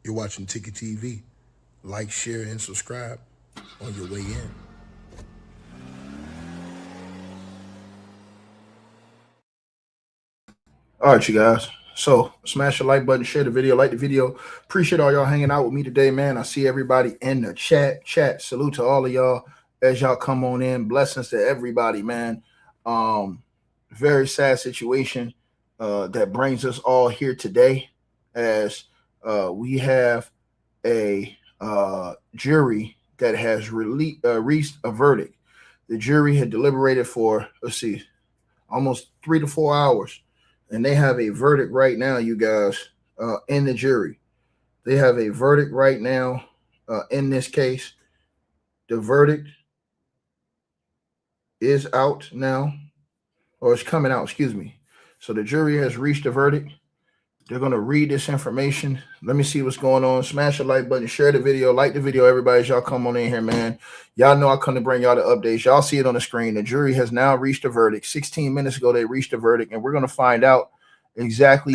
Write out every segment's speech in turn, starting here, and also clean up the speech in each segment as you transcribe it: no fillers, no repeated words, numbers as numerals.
You're watching Ticket TV. Like, share, and subscribe on your way in. All right, you guys. So smash the like button, share the video, like the video. Appreciate all y'all hanging out with me today, man. I see everybody in the chat. Salute to all of y'all as y'all come on in. Blessings to everybody, man. Um, Very sad situation that brings us all here today, as we have a jury that has reached a verdict. The jury had deliberated for, let's see, almost 3 to 4 hours, and they have a verdict right now, you guys, in the jury. They have a verdict right now in this case. The verdict is out now, or it's coming out, excuse me. So the jury has reached a verdict. They're going to read this information. Let me see what's going on. Smash the like button, share the video, like the video, everybody, as y'all come on in here, man. Y'all know I come to bring y'all the updates. Y'all see it on the screen. The jury has now reached a verdict. 16 minutes ago, they reached a verdict, and we're going to find out exactly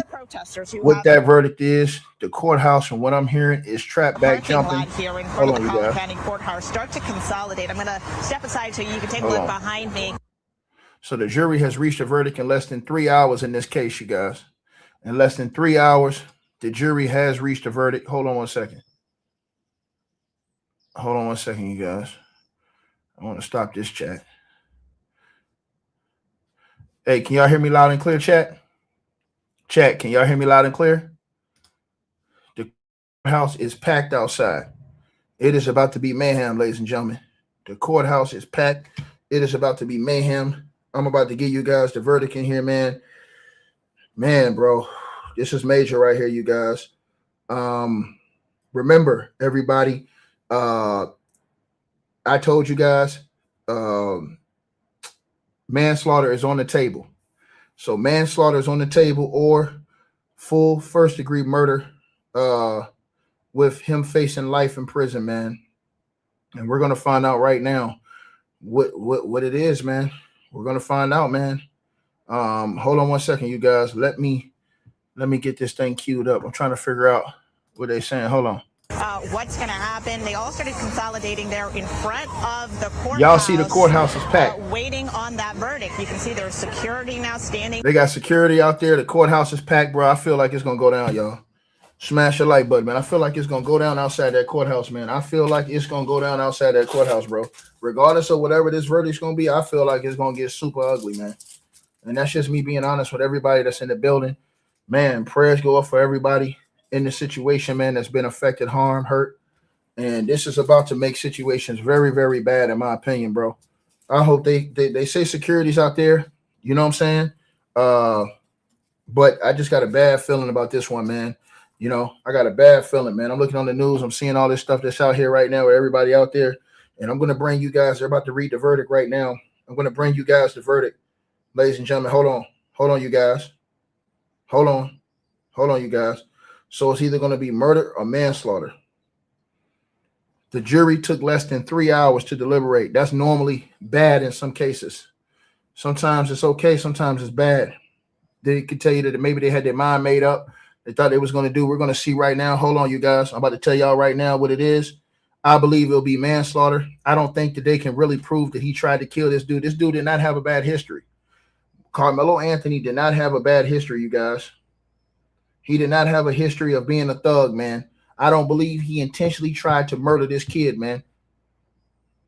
what that verdict is. The courthouse, from what I'm hearing, is trapped back jumping. Here in Hold front on, of you the guys. County Courthouse start to consolidate. I'm going to step aside so you can take a look behind me. So the jury has reached a verdict in less than 3 hours in this case, you guys. In less than 3 hours, the jury has reached a verdict. Hold on one second. Hold on one second, you guys. I want to stop this chat. Hey, can y'all hear me loud and clear, chat? Chat, can y'all hear me loud and clear? The courthouse is packed outside. It is about to be mayhem, ladies and gentlemen. The courthouse is packed. It is about to be mayhem. I'm about to give you guys the verdict in here, man. Man, bro, this is major right here, you guys. Remember, everybody, I told you guys, manslaughter is on the table. So manslaughter is on the table, or full first-degree murder with him facing life in prison, man. And we're gonna find out right now what it is, man. We're gonna find out, man. Hold on one second, you guys. Let me get this thing queued up. I'm trying to figure out what they're saying. Hold on. What's going to happen? They all started consolidating there in front of the courthouse. Y'all see the courthouse is packed. Waiting on that verdict. You can see there's security now standing. They got security out there. The courthouse is packed, bro. I feel like it's gonna go down, y'all. Smash the like button, man. I feel like it's gonna go down outside that courthouse, man. I feel like it's gonna go down outside that courthouse, bro. Regardless of whatever this verdict's gonna be, I feel like it's gonna get super ugly, man. And that's just me being honest with everybody that's in the building. Man, prayers go up for everybody in the situation, man, that's been affected, harm, hurt. And this is about to make situations very, very bad, in my opinion, bro. I hope they say security's out there. You know what I'm saying? But I just got a bad feeling about this one, man. You know, I got a bad feeling, man. I'm looking on the news. I'm seeing all this stuff that's out here right now with everybody out there. And I'm going to bring you guys, they're about to read the verdict right now. I'm going to bring you guys the verdict. Ladies and gentlemen, hold on, you guys. Hold on, you guys. So it's either going to be murder or manslaughter. The jury took less than 3 hours to deliberate. That's normally bad in some cases. Sometimes it's okay. Sometimes it's bad. They could tell you that maybe they had their mind made up. They thought they was going to do. We're going to see right now. Hold on, you guys. I'm about to tell y'all right now what it is. I believe it'll be manslaughter. I don't think that they can really prove that he tried to kill this dude. This dude did not have a bad history. Karmelo Anthony did not have a bad history, you guys. He did not have a history of being a thug, man. I don't believe he intentionally tried to murder this kid, man.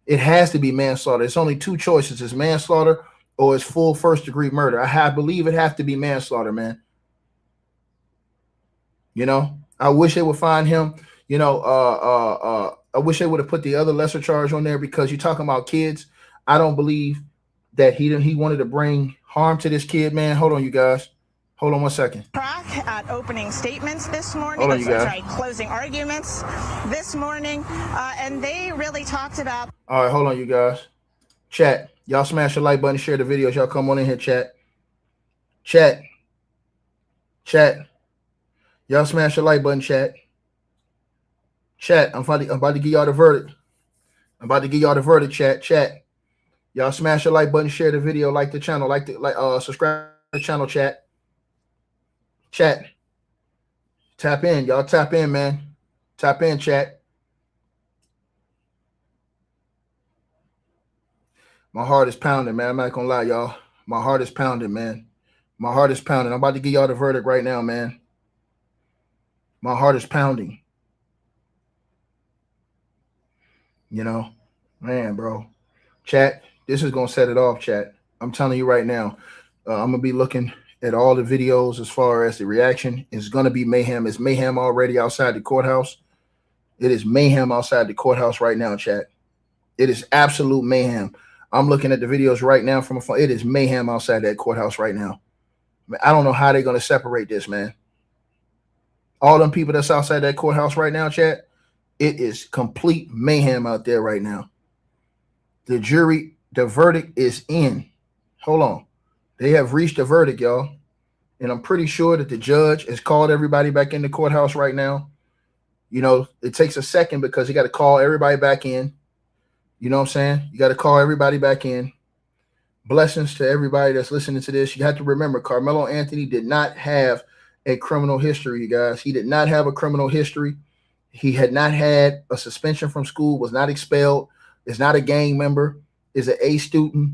It has to be manslaughter. It's only two choices. It's manslaughter or it's full first-degree murder. I believe it has to be manslaughter, man. You know, I wish they would find him. You know, I wish they would have put the other lesser charge on there, because you're talking about kids. I don't believe that he wanted to bring harm to this kid, man. Hold on, you guys. Hold on one second. Track at opening statements this morning. Hold on, you guys. Sorry, closing arguments this morning, and they really talked about. All right, hold on, you guys. Chat, y'all smash the like button, share the videos. Y'all come on in here, chat. Y'all smash the like button, chat. I'm about to give y'all the verdict. Chat. Y'all smash the like button, share the video, like the channel, subscribe to the channel, chat. Tap in, y'all. Tap in, man. Tap in, chat. My heart is pounding, man. I'm not gonna lie, y'all. My heart is pounding, man. My heart is pounding. I'm about to give y'all the verdict right now, man. My heart is pounding. You know, man, bro. Chat, this is gonna set it off, chat. I'm telling you right now. I'm gonna be looking at all the videos as far as the reaction. It's gonna be mayhem. It's mayhem already outside the courthouse. It is mayhem outside the courthouse right now, chat. It is absolute mayhem. I'm looking at the videos right now from a phone. It is mayhem outside that courthouse right now. I don't know how they're gonna separate this, man. All them people that's outside that courthouse right now, chat. It is complete mayhem out there right now. The jury, the verdict is in. Hold on. They have reached a verdict, y'all. And I'm pretty sure that the judge has called everybody back in the courthouse right now. You know, it takes a second because you got to call everybody back in. You know what I'm saying? You got to call everybody back in. Blessings to everybody that's listening to this. You have to remember, Karmelo Anthony did not have a criminal history, you guys. He did not have a criminal history. He had not had a suspension from school, was not expelled, is not a gang member, is an A student.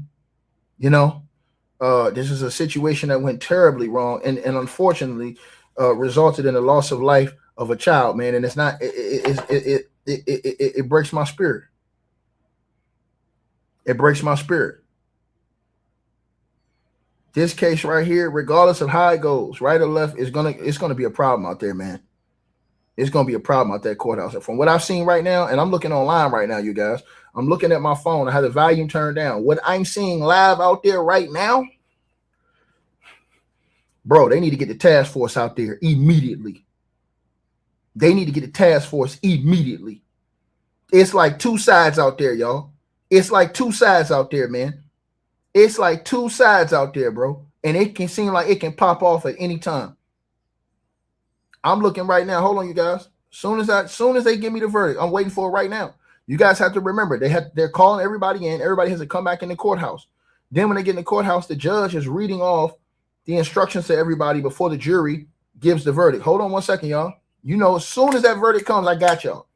You know, this is a situation that went terribly wrong and unfortunately resulted in the loss of life of a child, man. And it's not, it breaks my spirit. It breaks my spirit. This case right here, regardless of how it goes, right or left, it's gonna be a problem out there, man. It's gonna be a problem out there courthouse. And from what I've seen right now, and I'm looking online right now, you guys, I'm looking at my phone. I have the volume turned down. What I'm seeing live out there right now, bro, they need to get the task force out there immediately. They need to get the task force immediately. It's like two sides out there, y'all. It's like two sides out there, man. It's like two sides out there, bro. And it can seem like it can pop off at any time. I'm looking right now. Hold on, you guys. Soon as they give me the verdict, I'm waiting for it right now. You guys have to remember, they're calling everybody in. Everybody has to come back in the courthouse. Then when they get in the courthouse, the judge is reading off the instructions to everybody before the jury gives the verdict. Hold on one second, y'all. You know, as soon as that verdict comes, I got y'all.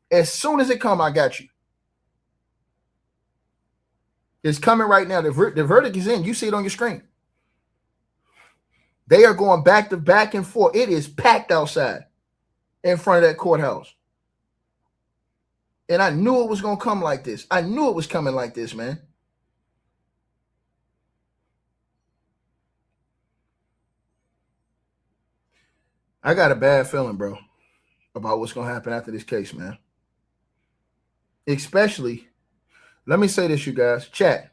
As soon as it comes, I got you. It's coming right now. The verdict is in. You see it on your screen. They are going back and forth. It is packed outside in front of that courthouse. And I knew it was going to come like this. I knew it was coming like this, man. I got a bad feeling, bro, about what's going to happen after this case, man. Especially, let me say this, you guys. Chat.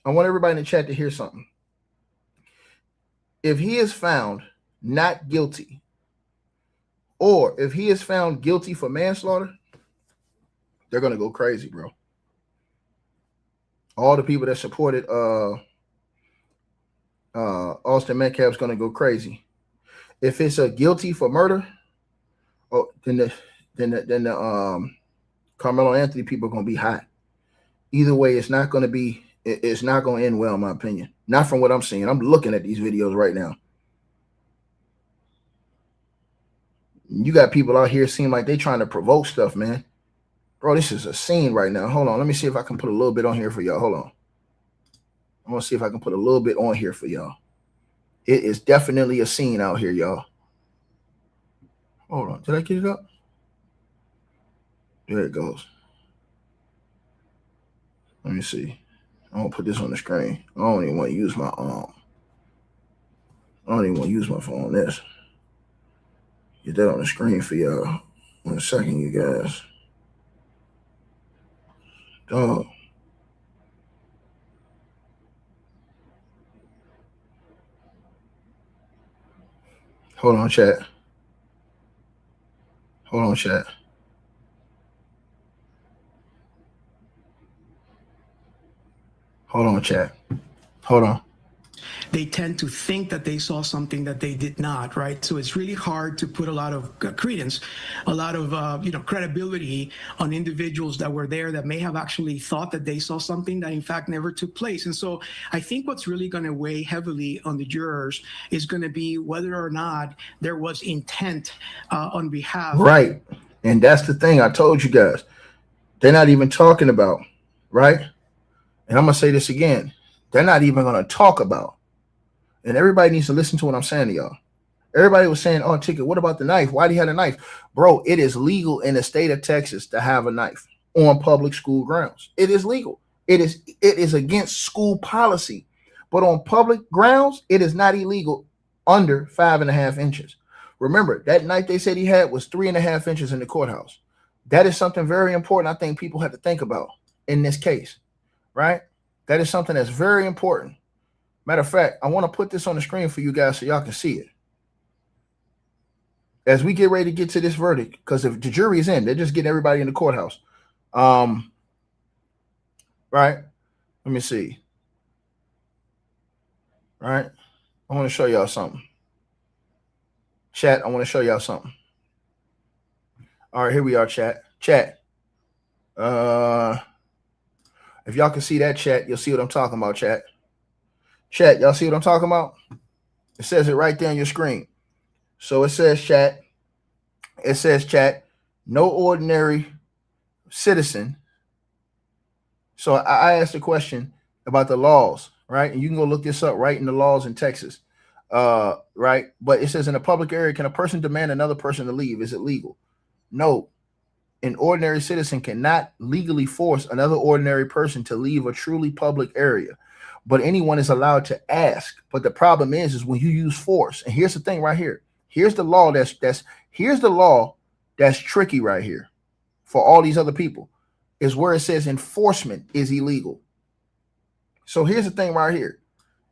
I want everybody in the chat to hear something. If he is found not guilty, or if he is found guilty for manslaughter, they're going to go crazy, bro. All the people that supported Austin Metcalf's going to go crazy. If it's a guilty for murder, then the Karmelo Anthony people are going to be hot. Either way, it's not going to end well, in my opinion. Not from what I'm seeing. I'm looking at these videos right now. You got people out here seem like they trying to provoke stuff, man. Bro, this is a scene right now. Hold on. Let me see if I can put a little bit on here for y'all. Hold on. I want to see if I can put a little bit on here for y'all. It is definitely a scene out here, y'all. Hold on. Did I get it up? There it goes. Let me see. I'm going to put this on the screen. I don't even want to use my arm. I don't even want to use my phone on this. Get that on the screen for y'all. In a second, you guys. Dog. Hold on, chat. Hold on, chat. Hold on, chat. Hold on. They tend to think that they saw something that they did not, right? So it's really hard to put a lot of credence, a lot of credibility on individuals that were there that may have actually thought that they saw something that in fact never took place. And so I think what's really going to weigh heavily on the jurors is going to be whether or not there was intent on behalf. Right. And that's the thing I told you guys. They're not even talking about, right? And I'm going to say this again. They're not even going to talk about. And everybody needs to listen to what I'm saying to y'all. Everybody was saying, oh, Ticket, what about the knife? Why do you have a knife? Bro, it is legal in the state of Texas to have a knife on public school grounds. It is legal. It is against school policy. But on public grounds, it is not illegal under 5.5 inches. Remember, that knife they said he had was 3.5 inches in the courthouse. That is something very important I think people have to think about in this case, right? That is something that's very important. Matter of fact, I want to put this on the screen for you guys so y'all can see it. As we get ready to get to this verdict, because if the jury is in, they're just getting everybody in the courthouse. Right? Let me see. Right? I want to show y'all something. Chat, I want to show y'all something. All right, here we are, chat. Chat. If y'all can see that, chat, you'll see what I'm talking about, chat. Chat, y'all see what I'm talking about? It says it right there on your screen. So it says, chat, no ordinary citizen. So I asked a question about the laws, right? And you can go look this up right in the laws in Texas, right? But it says in a public area, can a person demand another person to leave? Is it legal? No. An ordinary citizen cannot legally force another ordinary person to leave a truly public area, but anyone is allowed to ask. But the problem is when you use force, and here's the thing right here. Here's the law that's tricky right here for all these other people, is where it says enforcement is illegal. So here's the thing right here.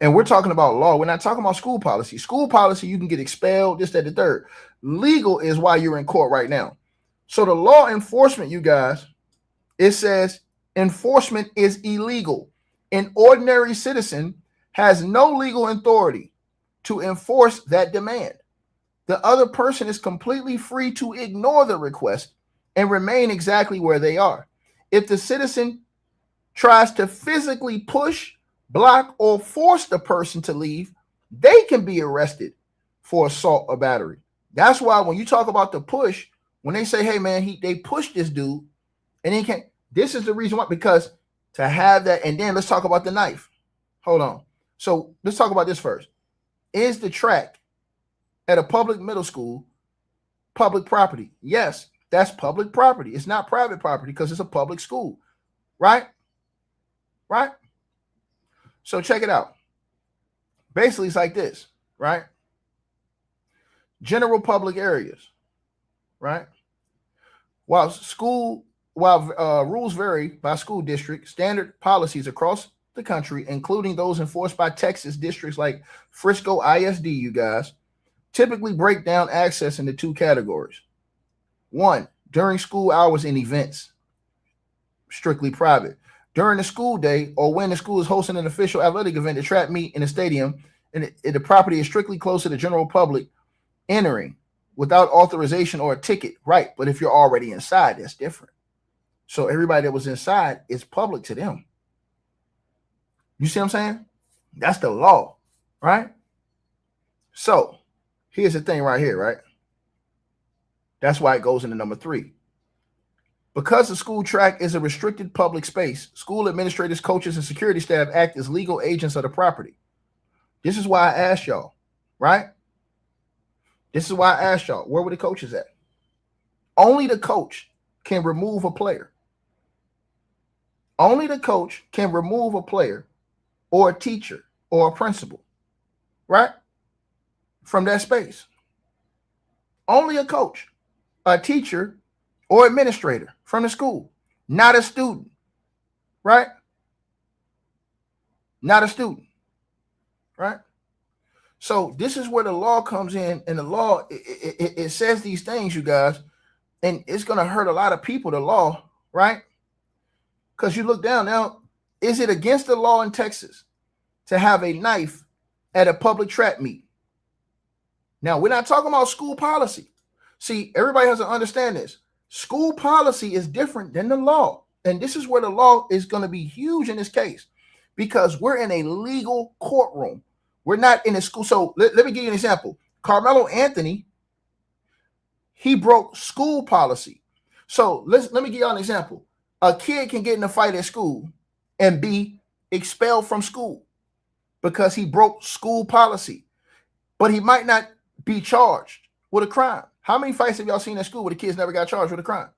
And we're talking about law. We're not talking about school policy. School policy, you can get expelled, this, that, the third. Legal is why you're in court right now. So the law enforcement, you guys, it says enforcement is illegal. An ordinary citizen has no legal authority to enforce that demand. The other person is completely free to ignore the request and remain exactly where they are. If the citizen tries to physically push, block, or force the person to leave, they can be arrested for assault or battery. That's why when you talk about the push, when they say, hey, man, they pushed this dude and he can't, this is the reason why, because to have that, and then let's talk about the knife. Hold on. So let's talk about this first. Is the track at a public middle school public property? Yes, that's public property. It's not private property because it's a public school, right? Right? So check it out. Basically, it's like this, right? General public areas, right? While rules vary by school district, standard policies across the country, including those enforced by Texas districts like Frisco ISD, you guys, typically break down access into two categories. One, during school hours and events, strictly private. During the school day or when the school is hosting an official athletic event, a track meet in a stadium, and the property is strictly closed to the general public entering without authorization or a ticket. Right. But if you're already inside, that's different. So everybody that was inside is public to them. You see what I'm saying? That's the law, right? So here's the thing right here, right? That's why it goes into number 3. Because the school track is a restricted public space, school administrators, coaches, and security staff act as legal agents of the property. This is why I asked y'all, right? This is why I asked y'all, where were the coaches at? Only the coach can remove a player. Only the coach can remove a player or a teacher or a principal, right? From that space. Only a coach, a teacher, or administrator from the school, not a student, right? Not a student, right? So this is where the law comes in, and the law, it says these things, you guys, and it's going to hurt a lot of people, the law, right? Because you look down now, is it against the law in Texas to have a knife at a public track meet? Now, we're not talking about school policy. See, everybody has to understand this. School policy is different than the law. And this is where the law is going to be huge in this case, because we're in a legal courtroom. We're not in a school. So let me give you an example. Karmelo Anthony, he broke school policy. So let me give y'all an example. A kid can get in a fight at school and be expelled from school because he broke school policy, but he might not be charged with a crime. How many fights have y'all seen at school where the kids never got charged with a crime?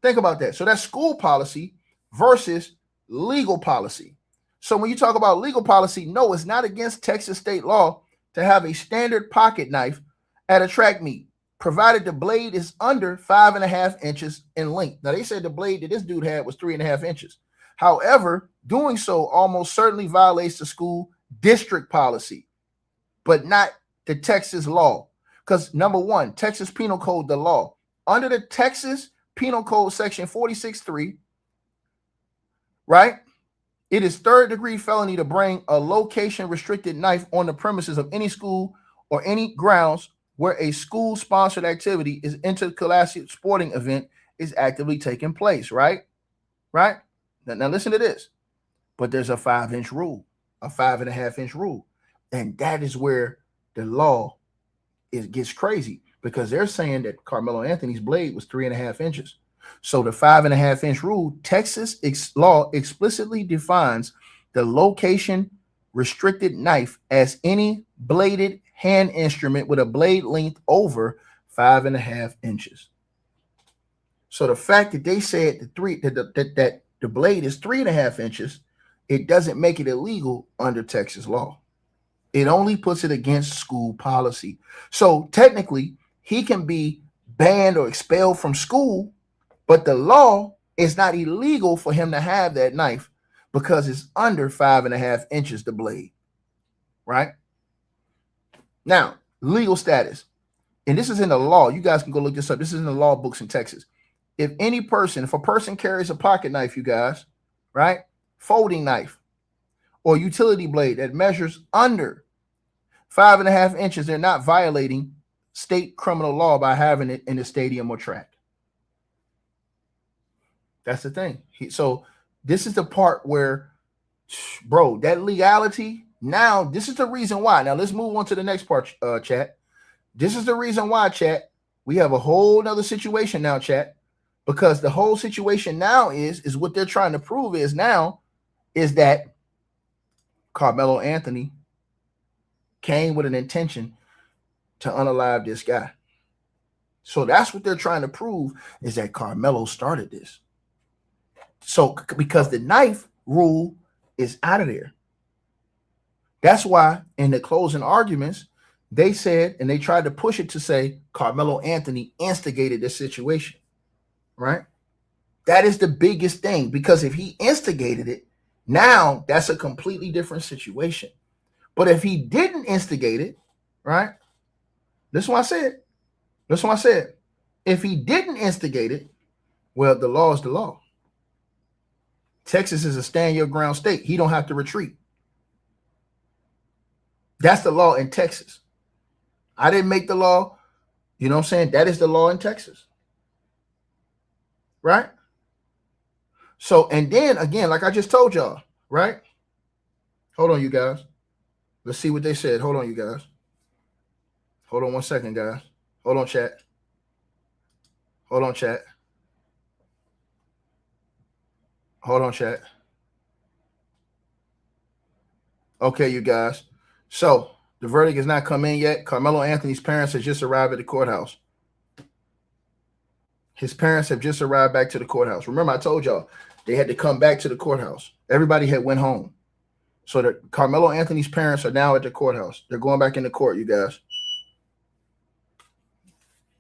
Think about that. So that's school policy versus legal policy. So when you talk about legal policy, no, it's not against Texas state law to have a standard pocket knife at a track meet, provided the blade is under 5.5 inches in length. Now, they said the blade that this dude had was 3.5 inches. However, doing so almost certainly violates the school district policy, but not the Texas law. Because number one, Texas Penal Code, the law. Under the Texas Penal Code section 46.3, right? It is third-degree felony to bring a location-restricted knife on the premises of any school or any grounds where a school-sponsored activity is intercollegiate sporting event is actively taking place, right? Right? Now listen to this. But there's a 5-inch rule, a 5.5-inch rule. And that is where the law gets crazy, because they're saying that Karmelo Anthony's blade was 3.5 inches. So the 5.5-inch rule, Texas law explicitly defines the location restricted knife as any bladed hand instrument with a blade length over 5.5 inches. So the fact that they said that the blade is 3.5 inches, it doesn't make it illegal under Texas law. It only puts it against school policy. So technically, he can be banned or expelled from school, but the law is not illegal for him to have that knife because it's under 5.5 inches, the blade, right? Now, legal status. And this is in the law. You guys can go look this up. This is in the law books in Texas. If a person carries a pocket knife, you guys, right? Folding knife or utility blade that measures under 5.5 inches, they're not violating state criminal law by having it in a stadium or track. That's the thing. So this is the part where, bro, that legality. Now, this is the reason why. Now, let's move on to the next part, chat. This is the reason why, chat. We have a whole nother situation now, chat, because the whole situation now is what they're trying to prove is that Karmelo Anthony came with an intention to unalive this guy. So that's what they're trying to prove, is that Karmelo started this. So because the knife rule is out of there. That's why in the closing arguments, they said, and they tried to push it to say Karmelo Anthony instigated this situation, right? That is the biggest thing, because if he instigated it, now that's a completely different situation. But if he didn't instigate it, right? This is what I said. If he didn't instigate it, well, the law is the law. Texas is a stand your ground state. He don't have to retreat. That's the law in Texas. I didn't make the law. You know what I'm saying? That is the law in Texas. Right? So, and then again, like I just told y'all, right? Hold on, you guys. Let's see what they said. Hold on, you guys. Hold on 1 second, guys. Hold on, chat. Hold on, chat. Hold on, chat. Okay, you guys. So the verdict has not come in yet. Karmelo Anthony's parents have just arrived at the courthouse. His parents have just arrived back to the courthouse. Remember, I told y'all they had to come back to the courthouse. Everybody had went home. So that Karmelo Anthony's parents are now at the courthouse. They're going back into court, you guys.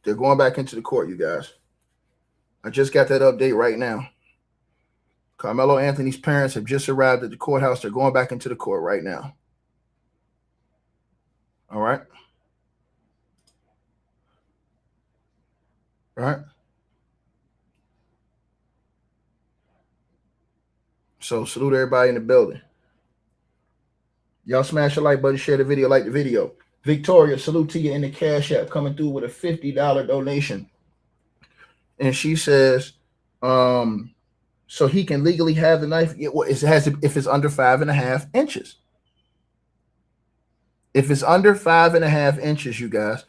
They're going back into the court, you guys. I just got that update right now. Karmelo Anthony's parents have just arrived at the courthouse. They're going back into the court right now. All right. All right. So salute everybody in the building. Y'all smash the like button, share the video, like the video. Victoria, salute to you in the Cash App, coming through with a $50 donation. And she says, so he can legally have the knife. If it's under 5.5 inches. If it's under 5.5 inches, you guys,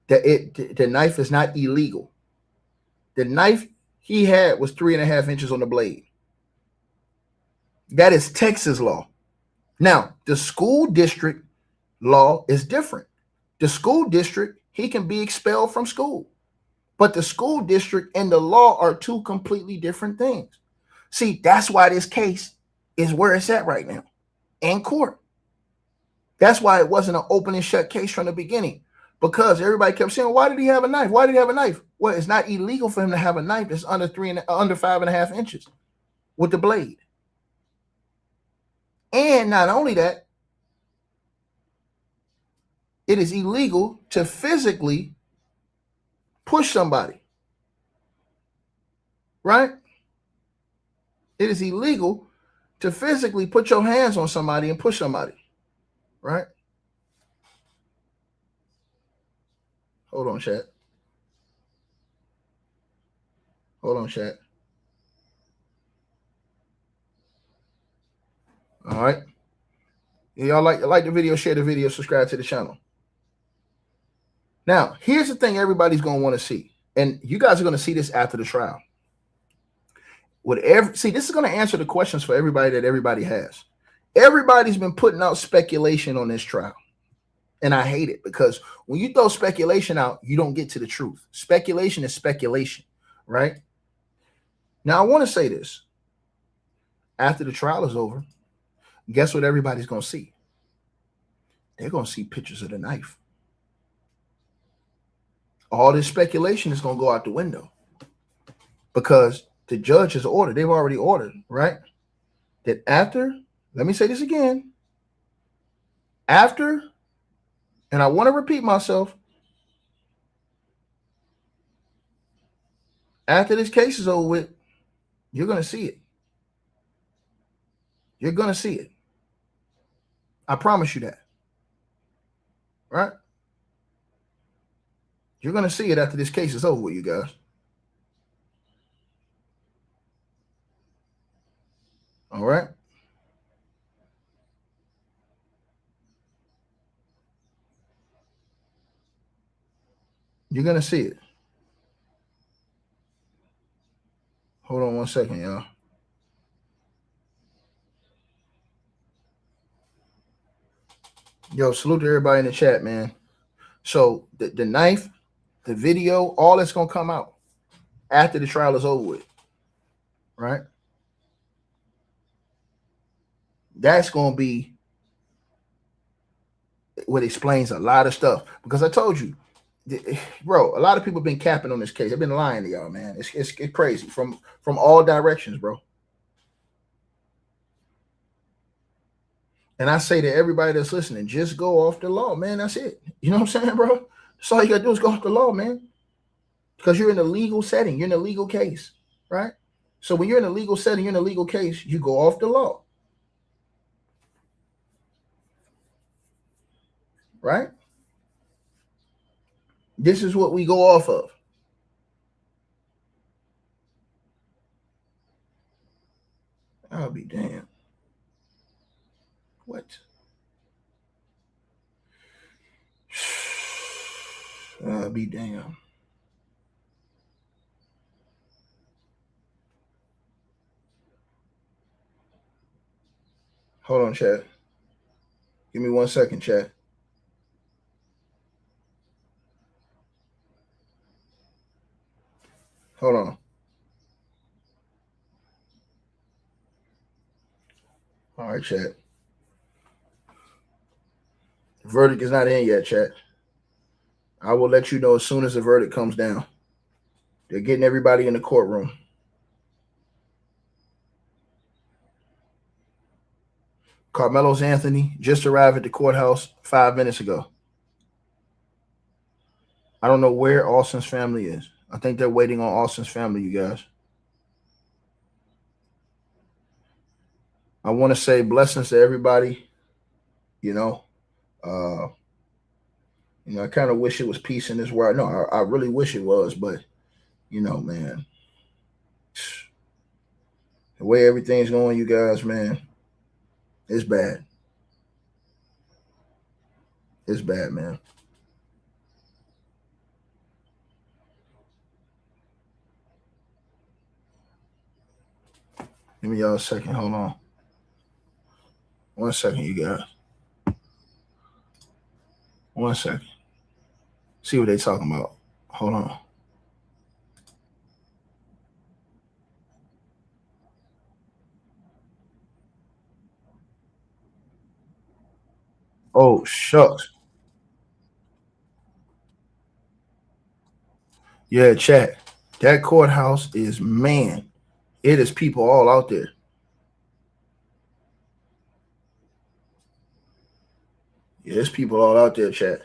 the knife is not illegal. The knife he had was 3.5 inches on the blade. That is Texas law. Now, the school district law is different. The school district, he can be expelled from school. But the school district and the law are two completely different things. See, that's why this case is where it's at right now, in court. That's why it wasn't an open and shut case from the beginning, because everybody kept saying, why did he have a knife? Why did he have a knife? Well, it's not illegal for him to have a knife that's under 5.5 inches with the blade. And not only that, it is illegal to physically push somebody, right? It is illegal to physically put your hands on somebody and push somebody, right? Hold on, chat. Hold on, chat. All right. Y'all like the video, share the video, subscribe to the channel. Now, here's the thing everybody's going to want to see. And you guys are going to see this after the trial. See, this is going to answer the questions for everybody that everybody has. Everybody's been putting out speculation on this trial. And I hate it, because when you throw speculation out, you don't get to the truth. Speculation is speculation, right? Now, I want to say this. After the trial is over, guess what everybody's going to see? They're going to see pictures of the knife. All this speculation is going to go out the window, because the judge has ordered, they've already ordered, right? That after, let me say this again, after, and I want to repeat myself, after this case is over with, you're going to see it. You're going to see it. I promise you that. Right? You're going to see it after this case is over with, you guys. All right? You're going to see it. Hold on one second, y'all. Yo, salute to everybody in the chat, man. So the knife, the video, all that's going to come out after the trial is over with, right? That's going to be what explains a lot of stuff. Because I told you, bro, a lot of people have been capping on this case. I've been lying to y'all, man. It's crazy from all directions, bro. And I say to everybody that's listening, just go off the law, man. That's it. You know what I'm saying, bro? That's all you got to do is go off the law, man. Because you're in a legal setting. You're in a legal case, right? So when you're in a legal setting, you're in a legal case, you go off the law. Right? This is what we go off of. I'll be damned. What? I'll be damned. Hold on, chat. Give me 1 second, chat. Hold on. All right, chat. The verdict is not in yet, chat. I will let you know as soon as the verdict comes down. They're getting everybody in the courtroom. Karmelo's Anthony just arrived at the courthouse 5 minutes ago. I don't know where Austin's family is. I think they're waiting on Austin's family, you guys. I want to say blessings to everybody. You know, I kind of wish it was peace in this world. No, I really wish it was, but man, the way everything's going, you guys, man, it's bad. It's bad, man. Give me y'all a second. Hold on. 1 second, you guys. 1 second. See what they talking about. Hold on. Oh, shucks. Yeah, chat. That courthouse is, man, it is people all out there. Yeah, there's people all out there, chat.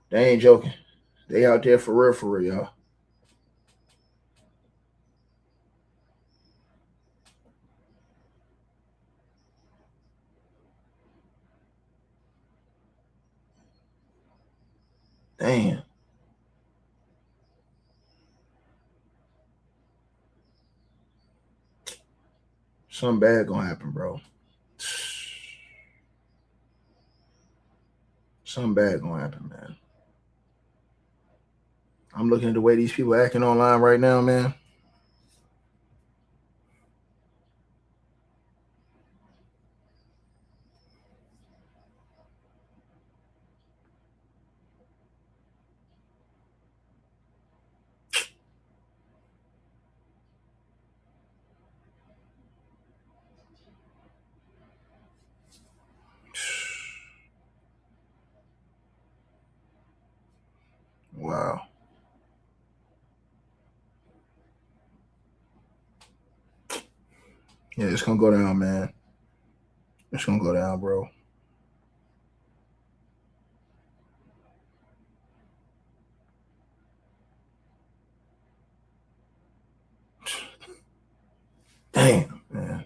They ain't joking. They out there for real, y'all. Damn. Something bad gonna happen, bro. Something bad gonna happen, man. I'm looking at the way these people acting online right now, man. Wow. Yeah, it's gonna go down, man. It's gonna go down, bro. Damn, man.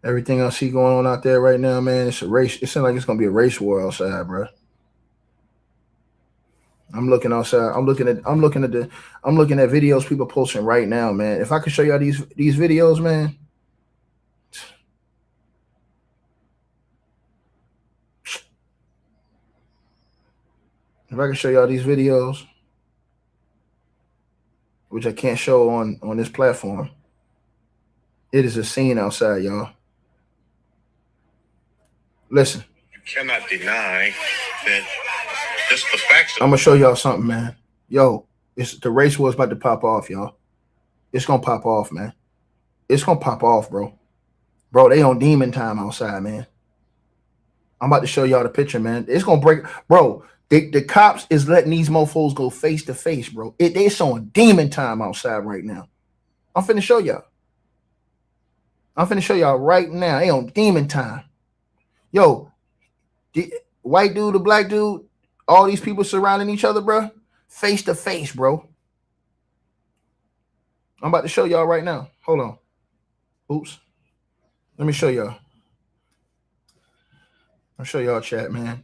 Everything I see going on out there right now, man, it's a race. It seems like it's gonna be a race war outside, bro. I'm looking outside. I'm looking at videos people posting right now, man. If I could show y'all these videos, man. If I can show y'all these videos, which I can't show on this platform, it is a scene outside, y'all. Listen. You cannot deny that just the facts. I'm gonna show y'all something, man. Yo, it's the race war's about to pop off, y'all. It's gonna pop off, man. It's gonna pop off, bro. Bro, they on demon time outside, man. I'm about to show y'all the picture, man. It's gonna break, bro. The cops is letting these mofos go face to face, bro. They showing demon time outside right now. I'm finna show y'all. I'm finna show y'all right now. They on demon time. Yo, the white dude, the black dude, all these people surrounding each other, bro. Face to face, bro. I'm about to show y'all right now. Hold on. Oops. Let me show y'all. I'll show y'all chat, man.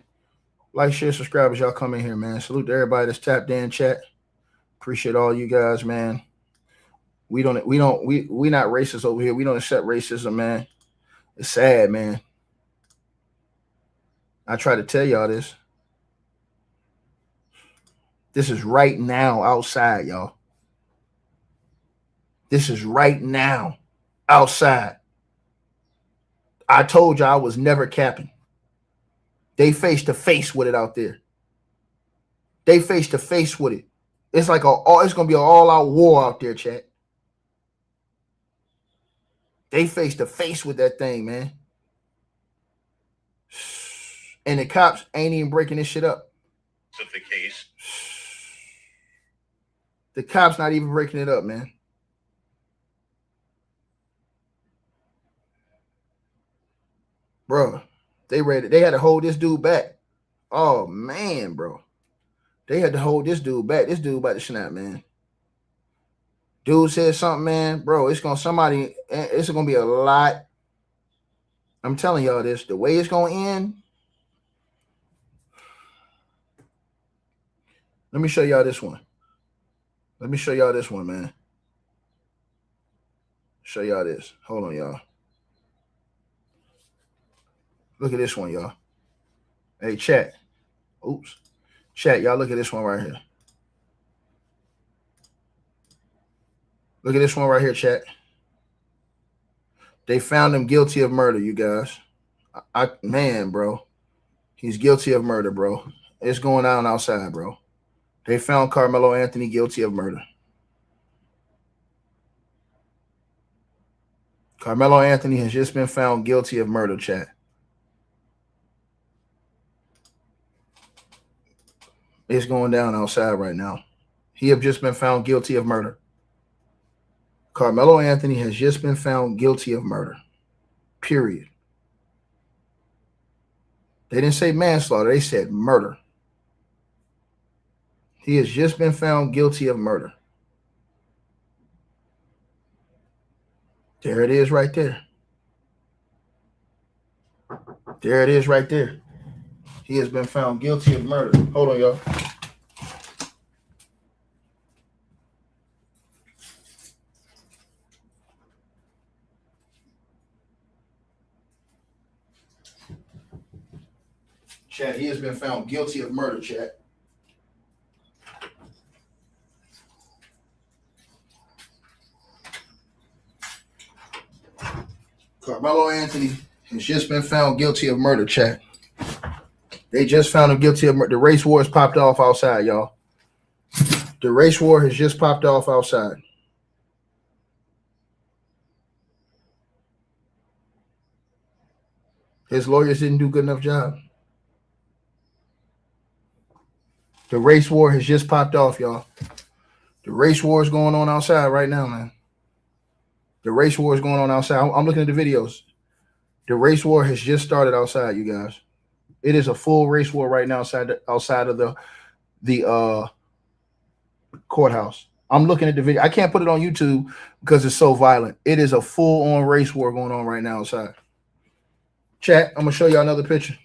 Like, share, subscribe as y'all come in here, man. Salute to everybody that's tapped in chat. Appreciate all you guys, man. We not racist over here. We don't accept racism, man. It's sad, man. I try to tell y'all this. This is right now outside, y'all. This is right now outside. I told y'all I was never capping. They face to face with it out there. They face to face with it. It's like it's gonna be an all-out war out there, chat. They face to face with that thing, man. And the cops ain't even breaking this shit up. Of the case. The cops not even breaking it up, man. Bro, they had to hold this dude back. Oh man, bro. They had to hold this dude back. This dude about to snap, man. Dude said something, man. Bro, it's gonna be a lot. I'm telling y'all this. The way it's gonna end. Let me show y'all this one. Let me show y'all this one, man. Show y'all this. Hold on, y'all. Look at this one, y'all. Hey, chat. Oops. Chat, y'all look at this one right here. Look at this one right here, chat. They found him guilty of murder, you guys. Man, bro. He's guilty of murder, bro. It's going on outside, bro. They found Karmelo Anthony guilty of murder. Karmelo Anthony has just been found guilty of murder, chat. It's going down outside right now. He have just been found guilty of murder. Karmelo Anthony has just been found guilty of murder. Period. They didn't say manslaughter. They said murder. He has just been found guilty of murder. There it is right there. There it is right there. He has been found guilty of murder. Hold on, y'all. Chat, he has been found guilty of murder, chat. Karmelo Anthony has just been found guilty of murder, chat. They just found him guilty of murder. The race war has popped off outside, y'all. The race war has just popped off outside. His lawyers didn't do a good enough job. The race war has just popped off, y'all. The race war is going on outside right now, man. The race war is going on outside. I'm looking at the videos. The race war has just started outside, you guys. It is a full race war right now outside of the courthouse. I'm looking at the video. I can't put it on YouTube because it's so violent. It is a full-on race war going on right now outside. Chat, I'm going to show you another picture.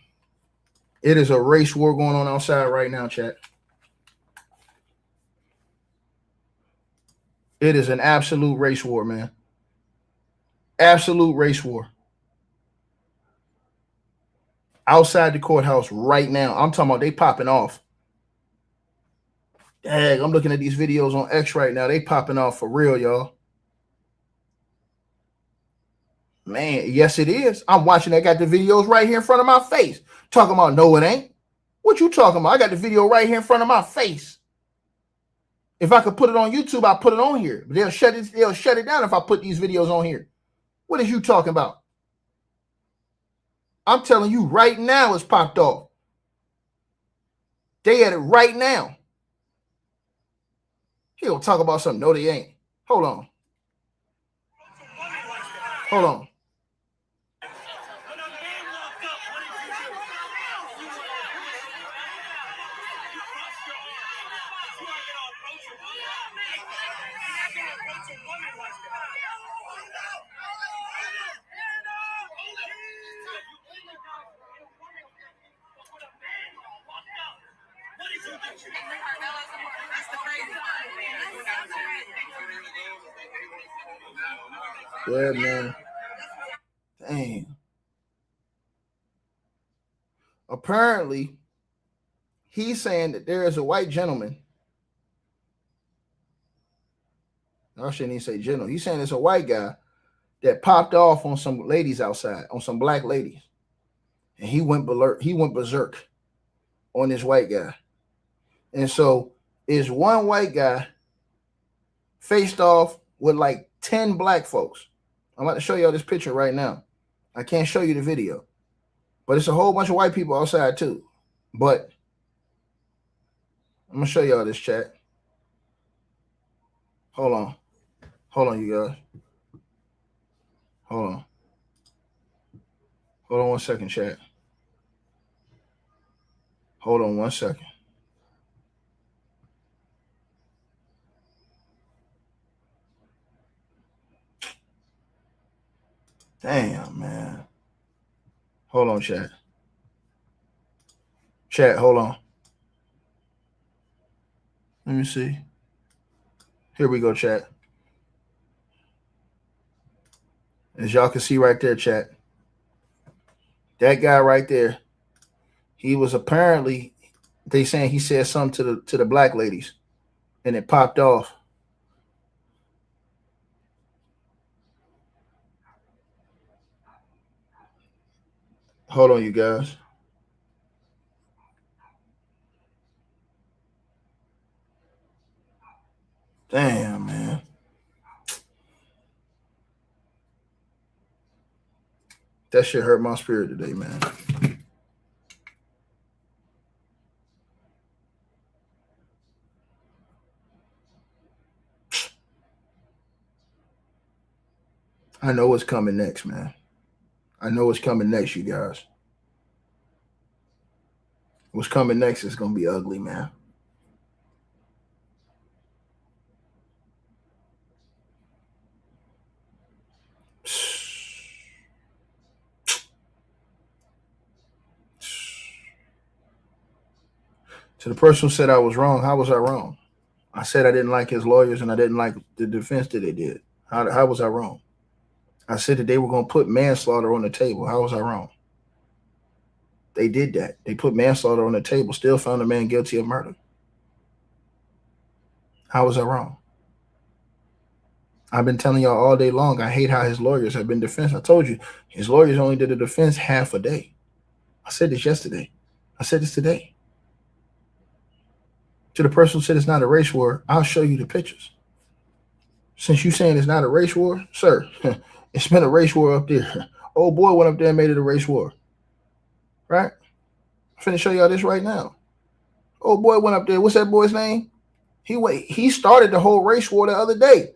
It is a race war going on outside right now, chat. It is an absolute race war, man. Absolute race war. Outside the courthouse right now. I'm talking about they popping off. Dang, I'm looking at these videos on X right now. They popping off for real, y'all. Man, yes, it is. I'm watching. I got the videos right here in front of my face. Talking about, no, it ain't. What you talking about? I got the video right here in front of my face. If I could put it on YouTube, I'll put it on here. But they'll shut it down if I put these videos on here. What is you talking about? I'm telling you right now it's popped off. They at it right now. He'll talk about something. No, they ain't. Hold on. Hold on. Yeah, man. Dang. Apparently, he's saying that there is a white gentleman. I shouldn't even say gentleman. He's saying there's a white guy that popped off on some ladies outside, on some black ladies. And he went berserk on this white guy. And so is one white guy faced off with like 10 black folks. I'm about to show y'all this picture right now. I can't show you the video, but it's a whole bunch of white people outside too. But I'm gonna show y'all this, chat. Hold on. Hold on, you guys. Hold on. Hold on 1 second, chat. Hold on 1 second. Damn, man. Hold on, chat. Chat, hold on. Let me see. Here we go, chat. As y'all can see right there, chat. That guy right there, he was apparently, they saying he said something to the black ladies, and it popped off. Hold on, you guys. Damn, man. That shit hurt my spirit today, man. I know what's coming next, man. I know what's coming next, you guys. What's coming next is going to be ugly, man. To the person who said I was wrong, how was I wrong? I said I didn't like his lawyers and I didn't like the defense that they did. How was I wrong? I said that they were going to put manslaughter on the table. How was I wrong? They did that. They put manslaughter on the table, still found the man guilty of murder. How was I wrong? I've been telling y'all all day long, I hate how his lawyers have been defense. I told you, his lawyers only did the defense half a day. I said this yesterday. I said this today. To the person who said it's not a race war, I'll show you the pictures. Since you saying it's not a race war, sir, it's been a race war up there. Old boy went up there and made it a race war. Right? I'm finna show y'all this right now. Old boy went up there. What's that boy's name? He started the whole race war the other day.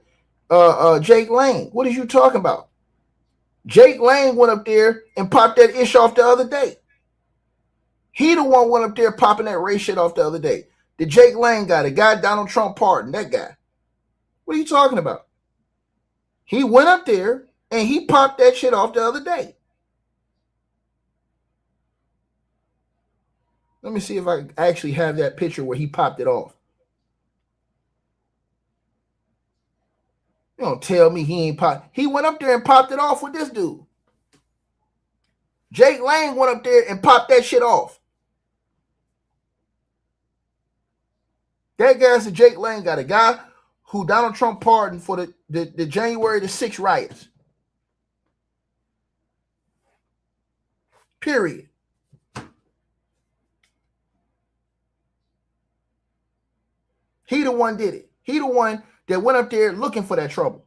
Jake Lang. What are you talking about? Jake Lang went up there and popped that ish off the other day. He the one went up there popping that race shit off the other day. The Jake Lang guy, the guy Donald Trump pardoned, that guy. What are you talking about? He went up there and he popped that shit off the other day. Let me see if I actually have that picture where he popped it off. You don't tell me he ain't popped. He went up there and popped it off with this dude. Jake Lang went up there and popped that shit off. That guy's the Jake Lang guy, the guy who Donald Trump pardoned for the January the 6th riots. Period. He the one did it. He the one that went up there looking for that trouble.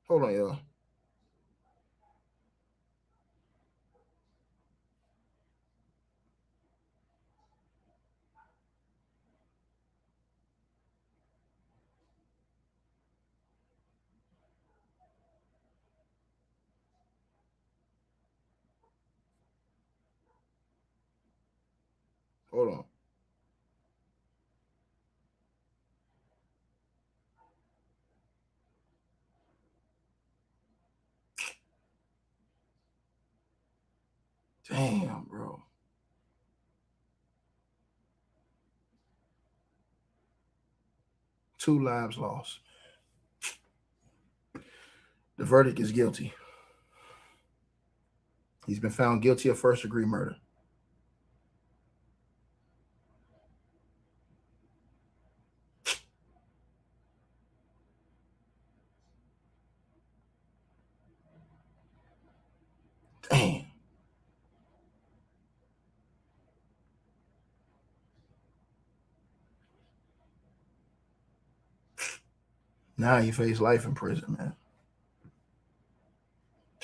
Hold on, y'all. Hold on. Damn, bro. Two lives lost. The verdict is guilty. He's been found guilty of first-degree murder. Damn. Now he faced life in prison, man.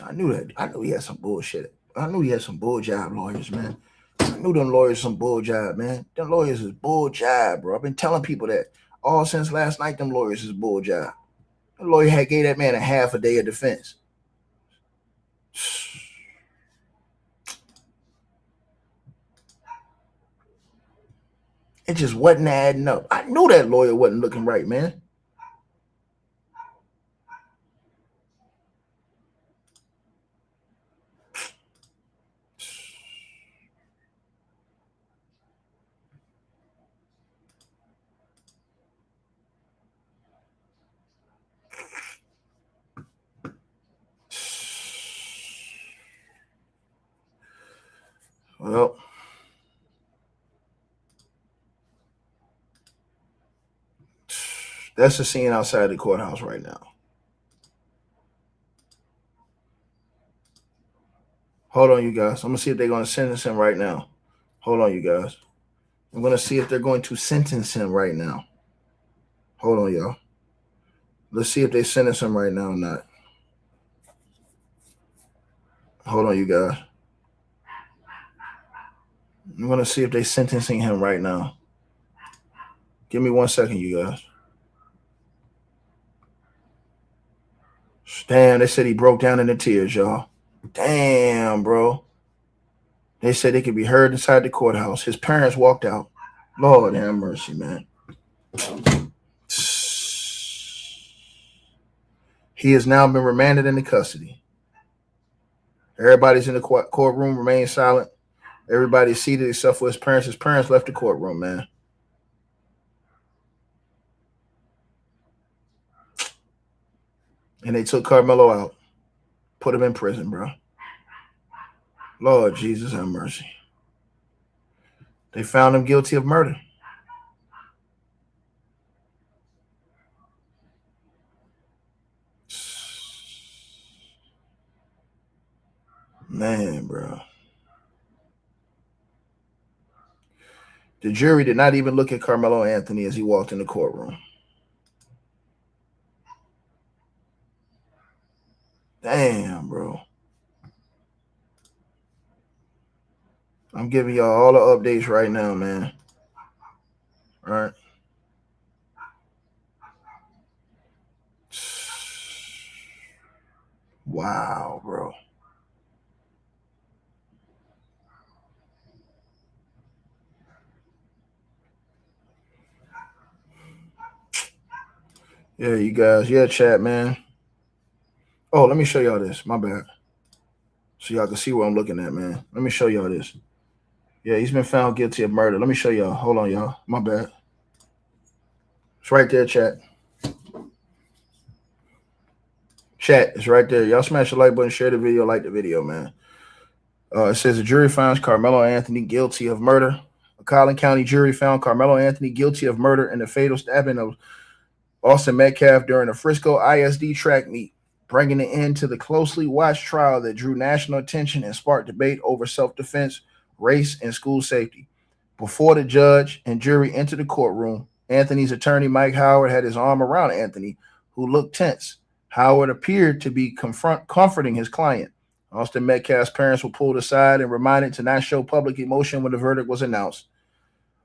I knew that. I knew he had some bullshit. I knew he had some bull job lawyers, man. I knew them lawyers some bull job, man. Them lawyers is bull job, bro. I've been telling people that all since last night. Them lawyers is bull job. The lawyer had gave that man a half a day of defense. It just wasn't adding up. I knew that lawyer wasn't looking right, man. Well, That's the scene outside the courthouse right now. Hold on, you guys. I'm going to see if they're going to sentence him right now. Hold on, you guys. I'm going to see if they're going to sentence him right now. Hold on, y'all. Let's see if they sentence him right now or not. Hold on, you guys. I'm going to see if they're sentencing him right now. Give me 1 second, you guys. Damn, they said he broke down into tears, y'all. Damn, bro. They said they could be heard inside the courthouse. His parents walked out. Lord have mercy, man. He has now been remanded into custody. Everybody's in the courtroom, remain silent. Everybody's seated except for his parents. His parents left the courtroom, man. And they took Karmelo out, put him in prison, bro. Lord Jesus have mercy. They found him guilty of murder. Man, bro. The jury did not even look at Karmelo Anthony as he walked in the courtroom. Damn, bro. I'm giving y'all all the updates right now, man. All right. Wow, bro. Yeah, you guys. Yeah, chat, man. Oh, let me show y'all this. My bad. So y'all can see what I'm looking at, man. Let me show y'all this. Yeah, he's been found guilty of murder. Let me show y'all. Hold on, y'all. My bad. It's right there, chat. Chat, it's right there. Y'all smash the like button, share the video, like the video, man. It says the jury finds Karmelo Anthony guilty of murder. A Collin County jury found Karmelo Anthony guilty of murder in the fatal stabbing of Austin Metcalf during a Frisco ISD track meet, bringing an end to the closely watched trial that drew national attention and sparked debate over self-defense, race, and school safety. Before the judge and jury entered the courtroom, Anthony's attorney, Mike Howard, had his arm around Anthony, who looked tense. Howard appeared to be comforting his client. Austin Metcalf's parents were pulled aside and reminded to not show public emotion when the verdict was announced.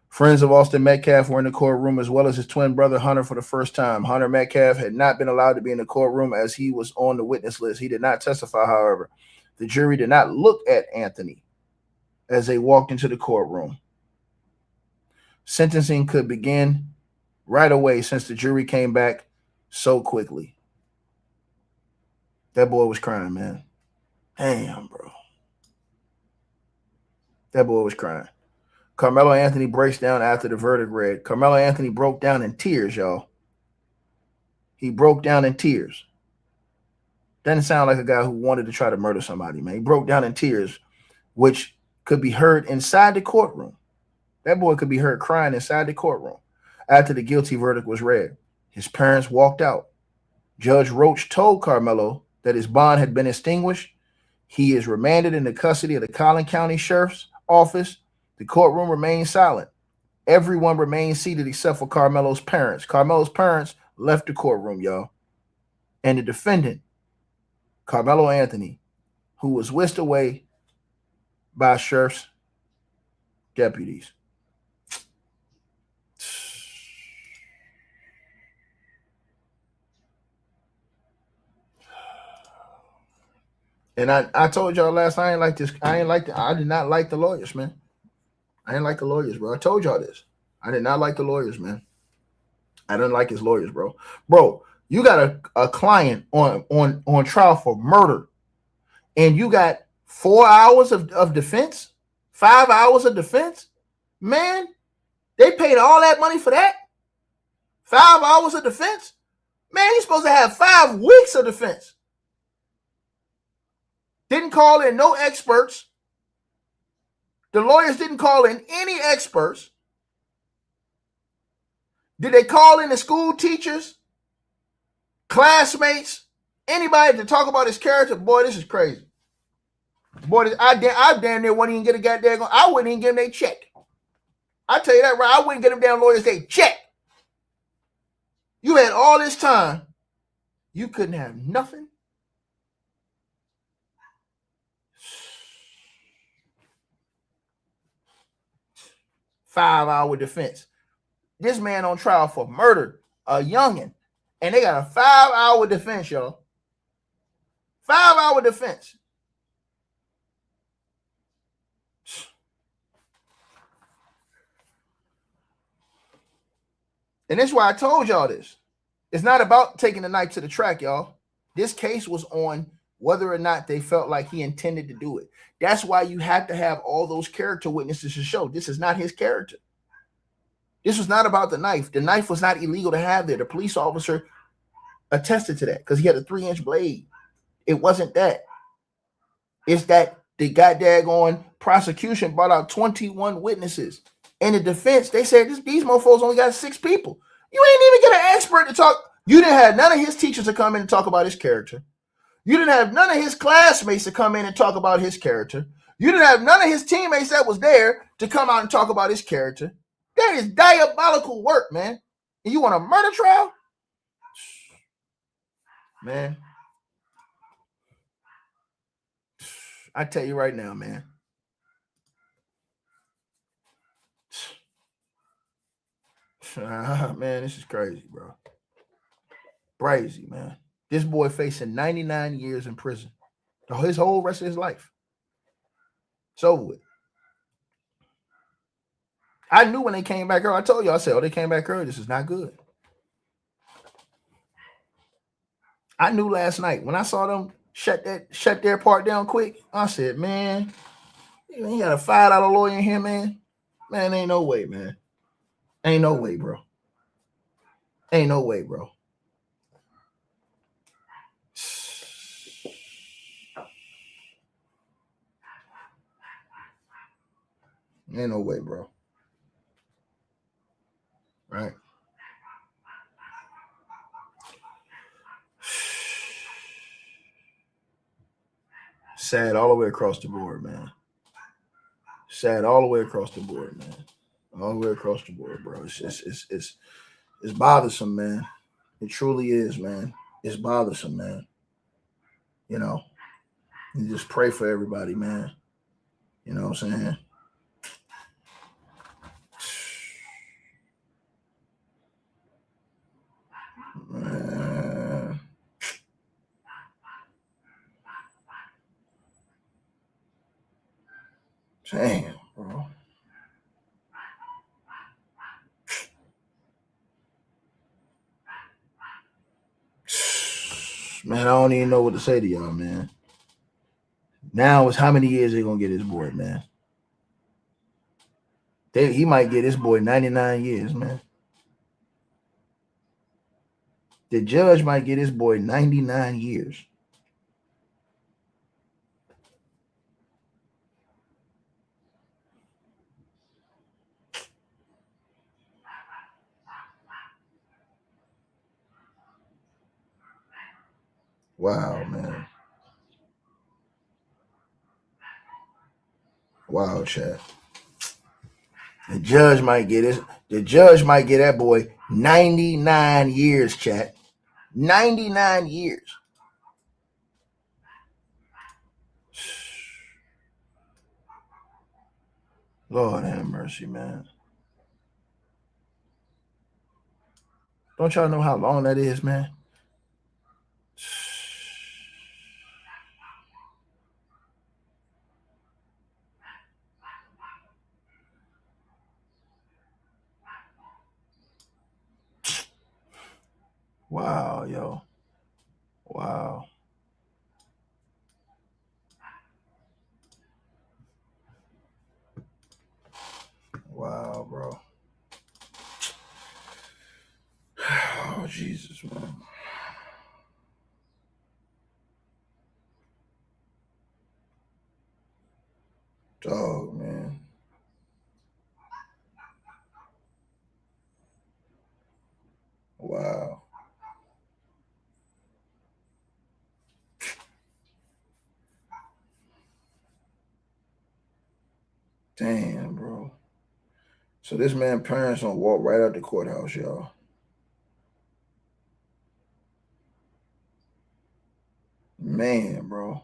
Friends of Austin Metcalf were in the courtroom, as well as his twin brother, Hunter, for the first time. Hunter Metcalf had not been allowed to be in the courtroom as he was on the witness list. He did not testify, however. The jury did not look at Anthony as they walked into the courtroom. Sentencing could begin right away since the jury came back so quickly. That boy was crying, man. Damn, bro. That boy was crying. Karmelo Anthony breaks down after the verdict read. Karmelo Anthony broke down in tears, y'all. He broke down in tears. Doesn't sound like a guy who wanted to try to murder somebody, man. He broke down in tears, which could be heard inside the courtroom. That boy could be heard crying inside the courtroom after the guilty verdict was read. His parents walked out. Judge Roach told Karmelo that his bond had been extinguished. He is remanded in the custody of the Collin County Sheriff's Office. The courtroom remained silent. Everyone remained seated except for Karmelo's parents. Karmelo's parents left the courtroom, y'all. And the defendant, Karmelo Anthony, who was whisked away by sheriff's deputies. And I told y'all last I ain't like this. I did not like the lawyers, man. I didn't like the lawyers, bro. I told y'all this. I did not like the lawyers, man. I didn't like his lawyers, bro. Bro, you got a client on trial for murder, and you got 4 hours of defense, 5 hours of defense. Man, they paid all that money for that? 5 hours of defense? Man, he's supposed to have 5 weeks of defense. Didn't call in no experts. The lawyers didn't call in any experts. Did they call in the school teachers, classmates, anybody to talk about his character? Boy, this is crazy. Boy, I damn near wouldn't even get a goddamn. I wouldn't even give them their check. I tell you that right. I wouldn't get them damn lawyers their check. You had all this time. You couldn't have nothing. Five-hour defense. This man on trial for murder, a youngin', and they got a 5-hour defense, y'all. 5-hour defense. And that's why I told y'all this. It's not about taking the knife to the track, y'all. This case was on whether or not they felt like he intended to do it. That's why you have to have all those character witnesses to show this is not his character. This was not about the knife. The knife was not illegal to have there. The police officer attested to that because he had a 3-inch blade. It wasn't that. It's that the goddamn prosecution brought out 21 witnesses. In the defense, they said these mofos only got 6 people. You ain't even get an expert to talk. You didn't have none of his teachers to come in and talk about his character. You didn't have none of his classmates to come in and talk about his character. You didn't have none of his teammates that was there to come out and talk about his character. That is diabolical work, man. And you want a murder trial? Man. I tell you right now, man. Man, this is crazy, bro. Crazy, man. This boy facing 99 years in prison. His whole rest of his life. It's over with. I knew when they came back early. I told you, I said, oh, they came back early. This is not good. I knew last night when I saw them shut their part down quick. I said, man, you got a $5 lawyer in here, man. Man, ain't no way, man. Ain't no way, bro. Ain't no way, bro. Ain't no way, bro. Right? Sad all the way across the board, man. Sad all the way across the board, man. All the way across the board, bro. It's bothersome, man. It truly is, man. It's bothersome, man. You know, you just pray for everybody, man. You know what I'm saying? Man. Damn, bro. Man, I don't even know what to say to y'all, man. Now it's how many years they gonna get this boy, man? He might get this boy 99 years, man. The judge might get his boy 99 years. Wow, man. Wow, chat. The judge might get that boy 99 years, chat. 99 years. Lord have mercy, man. Don't y'all know how long that is, man? Wow, yo. Wow. Wow, bro. Oh, Jesus, man. Dog, man. Damn, bro. So this man's parents don't walk right out the courthouse, y'all. Man, bro.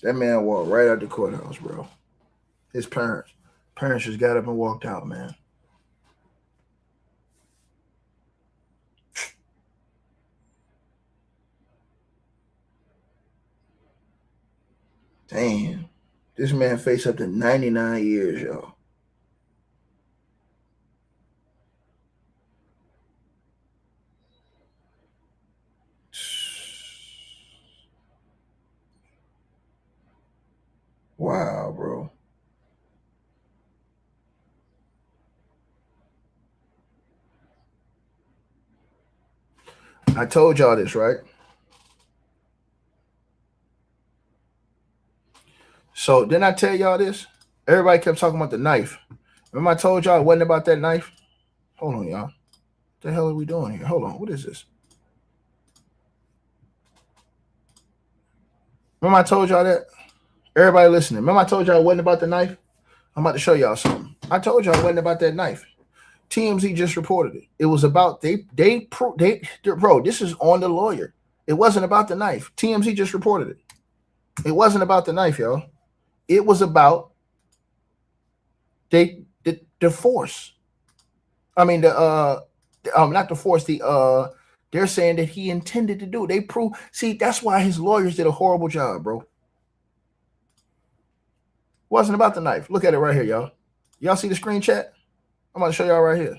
That man walked right out the courthouse, bro. His parents. Parents just got up and walked out, man. Damn. This man faced up to 99 years, y'all. Wow, bro. I told y'all this, right? So didn't I tell y'all this? Everybody kept talking about the knife. Remember I told y'all it wasn't about that knife? Hold on, y'all. What the hell are we doing here? Hold on. What is this? Remember I told y'all that? Everybody listening. Remember I told y'all it wasn't about the knife? I'm about to show y'all something. I told y'all it wasn't about that knife. TMZ just reported it. It was about bro, this is on the lawyer. It wasn't about the knife. TMZ just reported it. It wasn't about the knife, y'all. It was about the force. I mean not the force, they're saying that he intended to do it. They prove, see, that's why his lawyers did a horrible job, bro. It wasn't about the knife. Look at it right here, y'all. Y'all see the screen chat? I'm about to show y'all right here.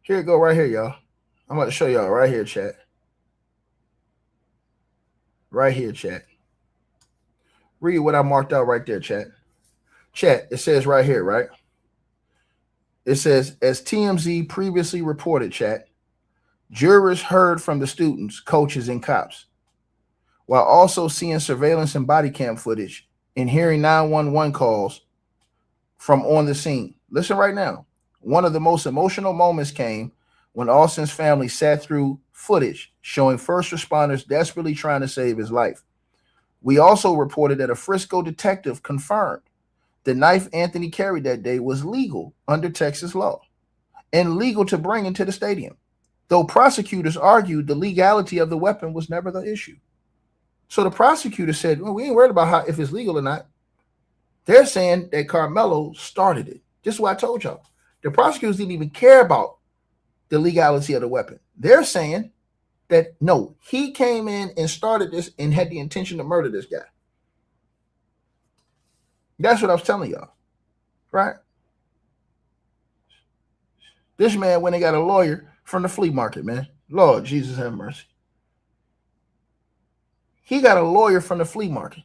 Here it go right here, y'all. I'm about to show y'all right here, chat. Right here, chat. Read what I marked out right there, chat. Chat, it says right here, right? It says, as TMZ previously reported, chat, jurors heard from the students, coaches, and cops, while also seeing surveillance and body cam footage and hearing 911 calls from on the scene. Listen right now. One of the most emotional moments came when Austin's family sat through footage showing first responders desperately trying to save his life. We also reported that a Frisco detective confirmed the knife Anthony carried that day was legal under Texas law and legal to bring into the stadium, though prosecutors argued the legality of the weapon was never the issue. So the prosecutor said, well, we ain't worried about if it's legal or not. They're saying that Karmelo started it. Just what I told y'all. The prosecutors didn't even care about the legality of the weapon. They're saying that, no, he came in and started this and had the intention to murder this guy. That's what I was telling y'all, right? This man went and got a lawyer from the flea market, man. Lord Jesus have mercy. He got a lawyer from the flea market.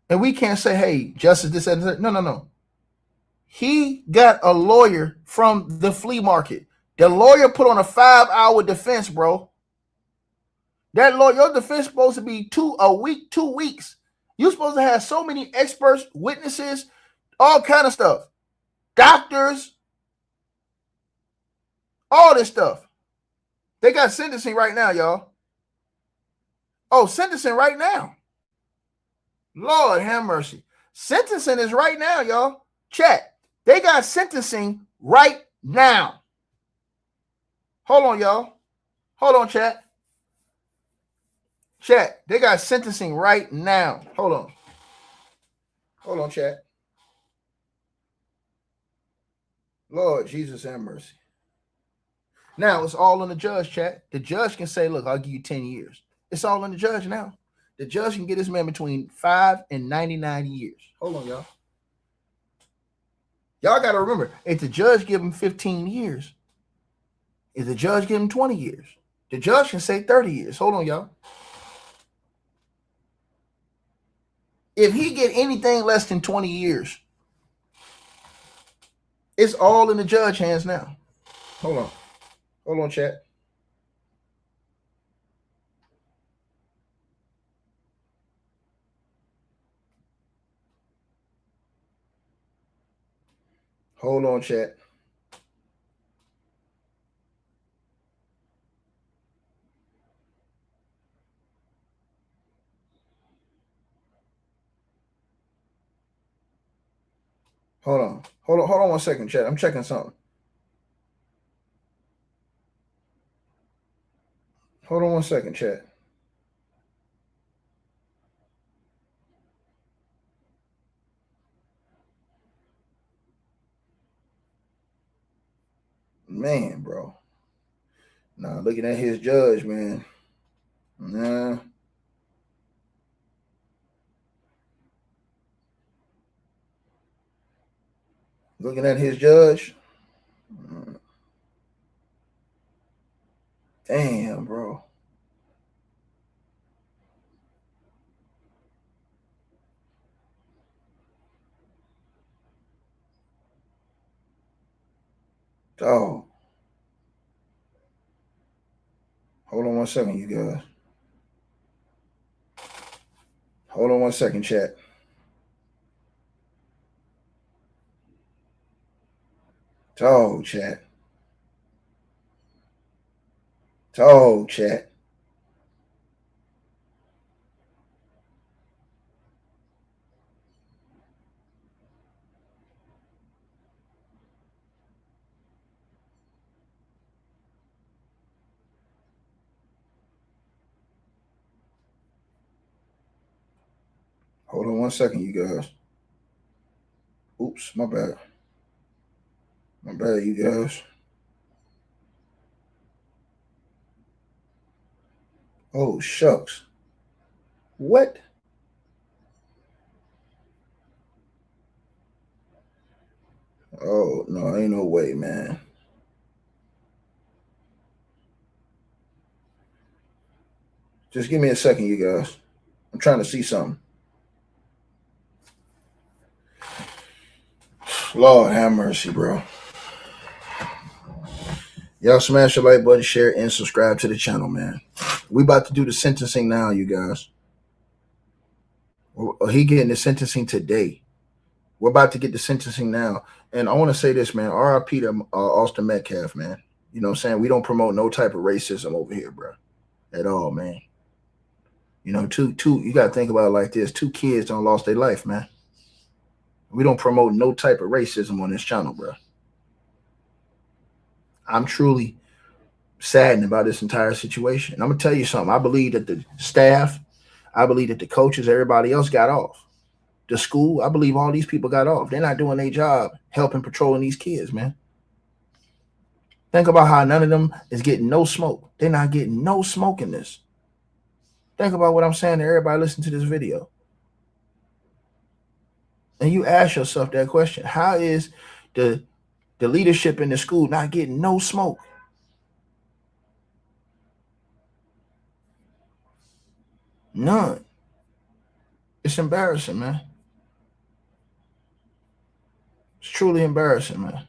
And we can't say, hey, justice, this, and that. No. He got a lawyer from the flea market. The lawyer put on a 5-hour defense, bro. That lawyer, your defense is supposed to be 2 weeks. You're supposed to have so many experts, witnesses, all kind of stuff. Doctors, all this stuff. They got sentencing right now, y'all. Oh, sentencing right now. Lord have mercy. Sentencing is right now, y'all. Chat. They got sentencing right now. Hold on, y'all. Hold on, chat. Chat. They got sentencing right now. Hold on. Hold on, chat. Lord Jesus have mercy. Now it's all on the judge, chat. The judge can say, look, I'll give you 10 years. It's all on the judge now. The judge can get this man between 5 and 99 years. Hold on, y'all. Y'all got to remember, if the judge give him 15 years, if the judge give him 20 years, the judge can say 30 years. Hold on, y'all. If he get anything less than 20 years, it's all in the judge hands now. Hold on. Hold on, chat. Hold on, chat. Hold on 1 second, chat. I'm checking something. Hold on 1 second, chat. Man, bro. Nah, looking at his judge, man. Nah. Looking at his judge. Damn, bro. Dog. Hold on 1 second, you guys. Hold on 1 second, chat. Dog, chat. Dog, chat. Hold on 1 second, you guys. Oops, my bad. My bad, you guys. Oh, shucks. What? Oh, no, ain't no way, man. Just give me a second, you guys. I'm trying to see something. Lord have mercy, bro. Y'all smash the like button, share, and subscribe to the channel, man. We about to do the sentencing now, you guys. He getting the sentencing today. We're about to get the sentencing now. And I want to say this, man. RIP to Austin Metcalf, man. You know what I'm saying? We don't promote no type of racism over here, bro. At all, man. You know, you got to think about it like this. 2 kids done lost their life, man. We don't promote no type of racism on this channel, bro. I'm truly saddened about this entire situation. And I'm going to tell you something. I believe that the staff, I believe that the coaches, everybody else got off. The school, I believe all these people got off. They're not doing their job helping patrolling these kids, man. Think about how none of them is getting no smoke. They're not getting no smoke in this. Think about what I'm saying to everybody listening to this video. And you ask yourself that question. How is the leadership in the school not getting no smoke? None. It's embarrassing, man. It's truly embarrassing, man.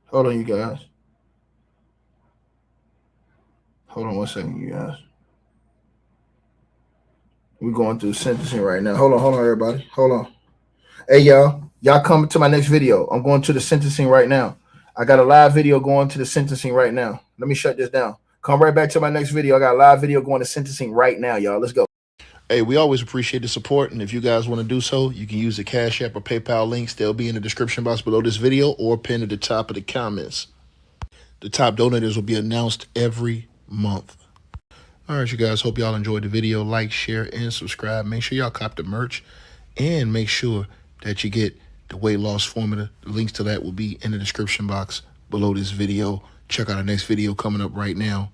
Hold on, you guys. Hold on 1 second, you guys. We're going through sentencing right now. Hold on, everybody. Hold on. Hey, y'all come to my next video. I'm going to the sentencing right now. I got a live video going to the sentencing right now. Let me shut this down. Come right back to my next video. I got a live video going to sentencing right now, y'all. Let's go. Hey, we always appreciate the support, and if you guys want to do so, you can use the Cash App or PayPal links. They'll be in the description box below this video or pinned at the top of the comments. The top donators will be announced every month. All right, you guys, hope y'all enjoyed the video. Like, share, and subscribe. Make sure y'all cop the merch, and make sure that you get the weight loss formula. The links to that will be in the description box below this video. Check out our next video coming up right now.